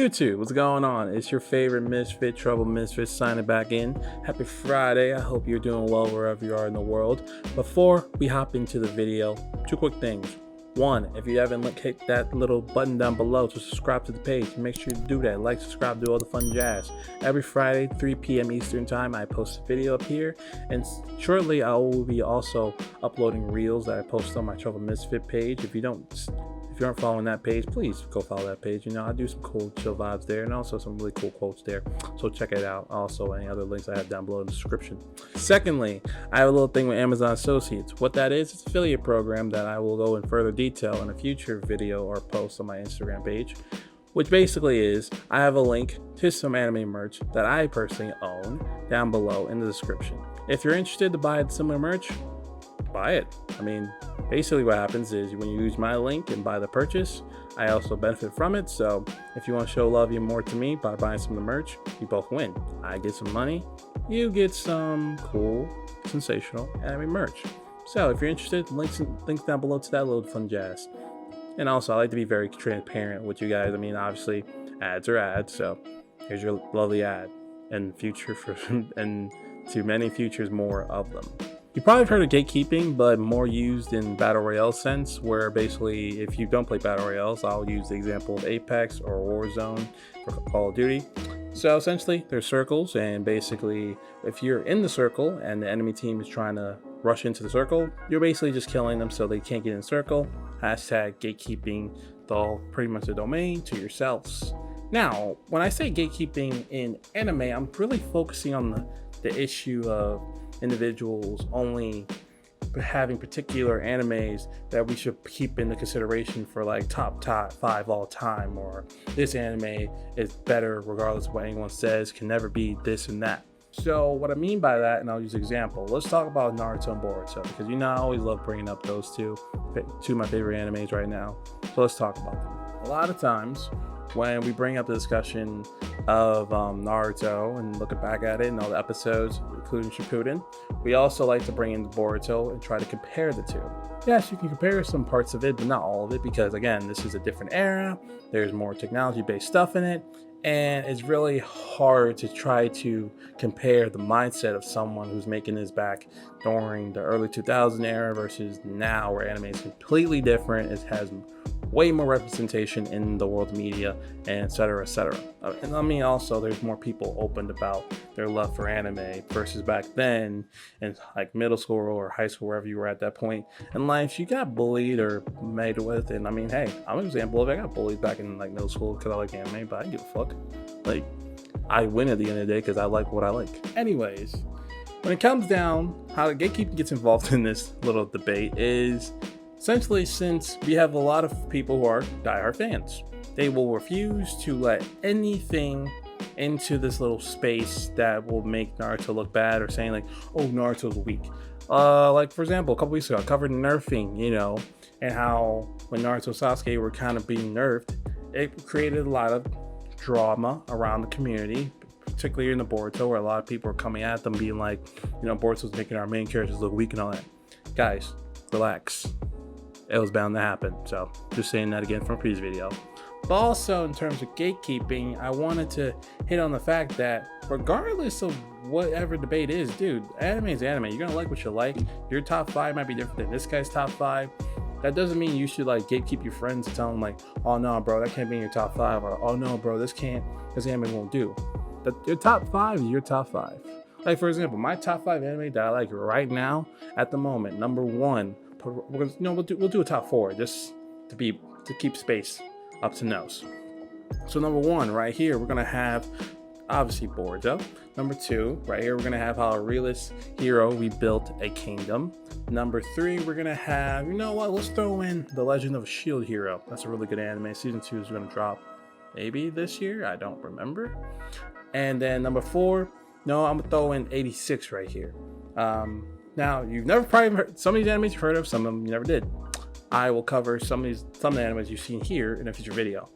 YouTube, what's going on? It's your favorite misfit, trouble misfit, signing back in. Happy Friday. I hope you're doing well wherever you are in the world. Before we hop into the video, two quick things. One, if you haven't hit that little button down below to subscribe to the page, make sure you do that. Like, subscribe, do all the fun jazz. Every Friday, 3 p.m. Eastern time, I post a video up here, and shortly I will be also uploading reels that I post on my Trouble Misfit page. If you aren't following that page, please go follow that page. You know, I do some cool chill vibes there and also some really cool quotes there, so check it out. Also, any other links I have down below in the description. Secondly, I have a little thing with Amazon Associates. What that is, it's an affiliate program that I will go in further detail in a future video or post on my Instagram page, which basically is I have a link to some anime merch that I personally own down below in the description. If you're interested to buy similar merch, buy it. I mean, basically what happens is when you use my link and buy the purchase, I also benefit from it. So if you want to show love even more to me by buying some of the merch, you both win. I get some money, you get some cool, sensational anime merch. So if you're interested, links down below to that little fun jazz. And also, I like to be very transparent with you guys. I mean, obviously, ads are ads. So here's your lovely ad, and future and to many futures more of them. You probably have heard of gatekeeping, but more used in battle royale sense, where basically if you don't play battle royales, I'll use the example of Apex or Warzone for Call of Duty. So essentially there's circles, and basically if you're in the circle and the enemy team is trying to rush into the circle, you're basically just killing them so they can't get in the circle. Hashtag gatekeeping pretty much the domain to yourselves. Now, when I say gatekeeping in anime, I'm really focusing on the issue of individuals only having particular animes that we should keep into consideration for like top 5 all time, or this anime is better regardless of what anyone says, can never be this and that. So what I mean by that, and I'll use an example, let's talk about Naruto and Boruto, because you know I always love bringing up those two of my favorite animes right now. So let's talk about them. A lot of times when we bring up the discussion of Naruto and looking back at it and all the episodes, including Shippuden, we also like to bring in Boruto and try to compare the two. Yes, you can compare some parts of it, but not all of it, because again, this is a different era. There's more technology-based stuff in it, and it's really hard to try to compare the mindset of someone who's making this back during the early 2000 era versus now, where anime is completely different. It has way more representation in the world media, and etc. And I mean, also there's more people opened about their love for anime versus back then in like middle school or high school, wherever you were at that point in life. You got bullied or made with, and I mean, hey, I'm an example of it. I got bullied back in like middle school because I like anime, but I didn't give a fuck. Like, I win at the end of the day because I like what I like. Anyways, when it comes down, how the gatekeeping gets involved in this little debate is essentially, since we have a lot of people who are diehard fans, they will refuse to let anything into this little space that will make Naruto look bad, or saying like, oh, Naruto's weak. Like for example, a couple weeks ago, I covered nerfing, you know, and how when Naruto and Sasuke were kind of being nerfed, it created a lot of drama around the community, particularly in the Boruto, where a lot of people are coming at them being like, you know, Boruto's making our main characters look weak and all that. Guys, relax. It was bound to happen. So just saying that again from a previous video. But also in terms of gatekeeping, I wanted to hit on the fact that regardless of whatever debate is, dude, anime is anime. You're gonna like what you like. Your top 5 might be different than this guy's top 5. That doesn't mean you should like gatekeep your friends and tell them like, oh no bro, that can't be in your top 5, or oh no bro, this anime won't do. Your top 5 is your top 5. Like for example, my top 5 anime that I like right now at the moment, number 1, we'll do a top 4 just to keep space up to nose. So number 1 right here, we're gonna have obviously Boruto. Number 2 right here, we're gonna have how a realist hero rebuilt a kingdom. Number 3, we're gonna have, you know what, let's throw in The Legend of a Shield Hero. That's a really good anime. Season 2 is gonna drop maybe this year, I don't remember. And then number 4, no, I'm gonna throw in 86 right here. Now, you've never probably heard some of these animes you've heard of, some of them you never did. I will cover some of the animes you've seen here in a future video,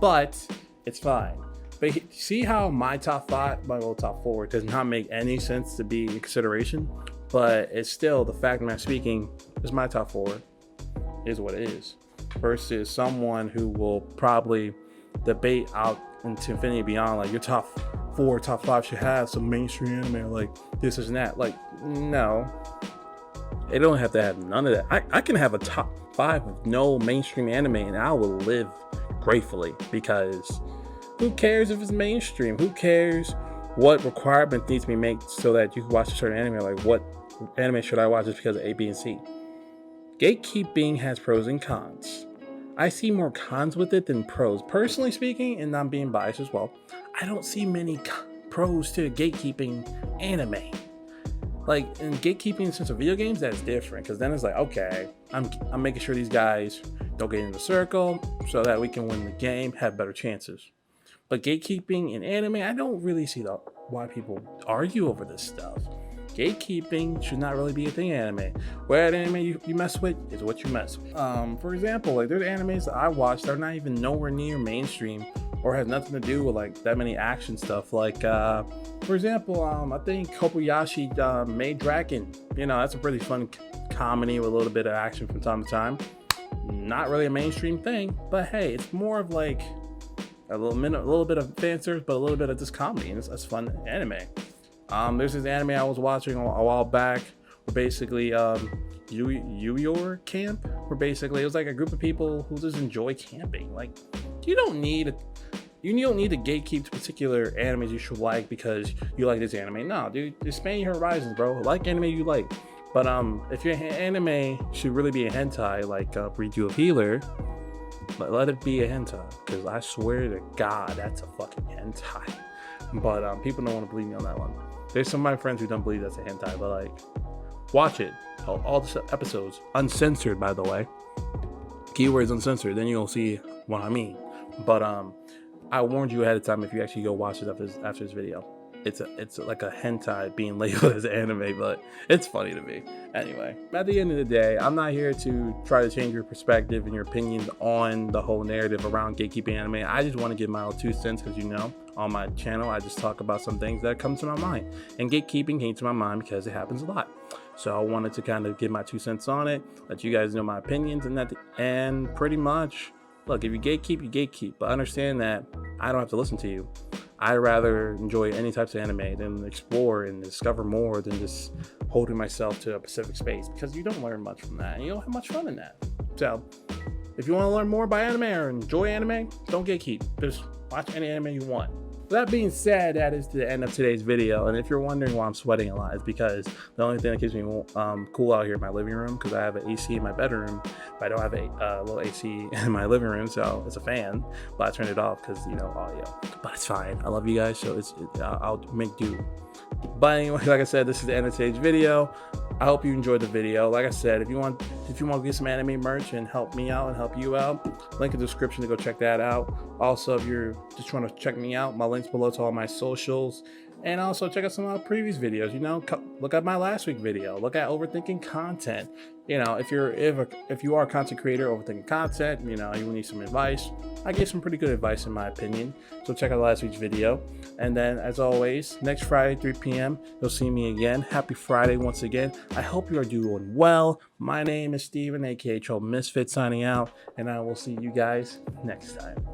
but it's fine. But see how my top 5, my little top 4 does not make any sense to be in consideration, but it's still the fact that I'm speaking is my top 4 is what it is, versus someone who will probably debate out into infinity and beyond, like your top 4, top 5 should have some mainstream anime, like this and that. Like, no, it don't have to have none of that. I can have a top 5 of no mainstream anime and I will live gratefully, because who cares if it's mainstream? Who cares what requirement needs to be made so that you can watch a certain anime? Like, what anime should I watch just because of A, B, and C? Gatekeeping has pros and cons. I see more cons with it than pros. Personally speaking, and I'm being biased as well, I don't see many pros to gatekeeping anime. Like, in gatekeeping in the sense of video games, that's different, because then it's like, okay, I'm making sure these guys don't get in the circle so that we can win the game, have better chances. But gatekeeping in anime, I don't really see why people argue over this stuff. Gatekeeping should not really be a thing in anime. What anime you mess with is what you mess with. For example, like, there's animes that I watch that are not even nowhere near mainstream or has nothing to do with like that many action stuff. Like, for example, I think Kobayashi Maid Dragon. You know, that's a pretty fun comedy with a little bit of action from time to time. Not really a mainstream thing, but hey, it's more of like a little bit of fan service, but a little bit of this comedy, and it's fun anime. There's this anime I was watching a while back, where basically Your Camp, where basically it was like a group of people who just enjoy camping. Like, you don't need to gatekeep particular animes you should like because you like this anime. No, dude, expand your horizons, bro. Like anime you like. But if your anime should really be a hentai, like Breed You a Healer, let it be a hentai, because I swear to God, that's a fucking hentai. But people don't want to believe me on that one. There's some of my friends who don't believe that's a hentai, but like, watch it. All the episodes, uncensored, by the way. Keywords uncensored, then you'll see what I mean. But I warned you ahead of time if you actually go watch it after this video. It's like a hentai being labeled as anime, but it's funny to me. Anyway, at the end of the day, I'm not here to try to change your perspective and your opinions on the whole narrative around gatekeeping anime. I just want to give my 2 cents, because, you know, on my channel, I just talk about some things that come to my mind. And gatekeeping came to my mind because it happens a lot. So I wanted to kind of give my 2 cents on it, let you guys know my opinions, and pretty much, look, if you gatekeep, you gatekeep. But understand that I don't have to listen to you. I rather enjoy any types of anime than explore and discover more than just holding myself to a specific space, because you don't learn much from that and you don't have much fun in that. So if you want to learn more about anime or enjoy anime, don't gatekeep. Just watch any anime you want. That being said, that is the end of today's video. And if you're wondering why I'm sweating a lot, it's because the only thing that keeps me cool out here in my living room, because I have an AC in my bedroom, but I don't have a little AC in my living room, so it's a fan. But I turned it off because, you know, audio. But it's fine. I love you guys, so I'll make do. But anyway, like I said, this is the end of today's video. I hope you enjoyed the video. Like I said, if you want to get some anime merch and help me out and help you out, link in the description to go check that out. Also, if you're just trying to check me out, my links below to all my socials. And also check out some of my previous videos. You know, look at my last week video. Look at overthinking content. You know, if you are a content creator, overthinking content, you know, you need some advice. I gave some pretty good advice in my opinion. So check out last week's video. And then, as always, next Friday, 3 p.m., you'll see me again. Happy Friday once again. I hope you are doing well. My name is Steven, aka Troll Misfit, signing out, and I will see you guys next time.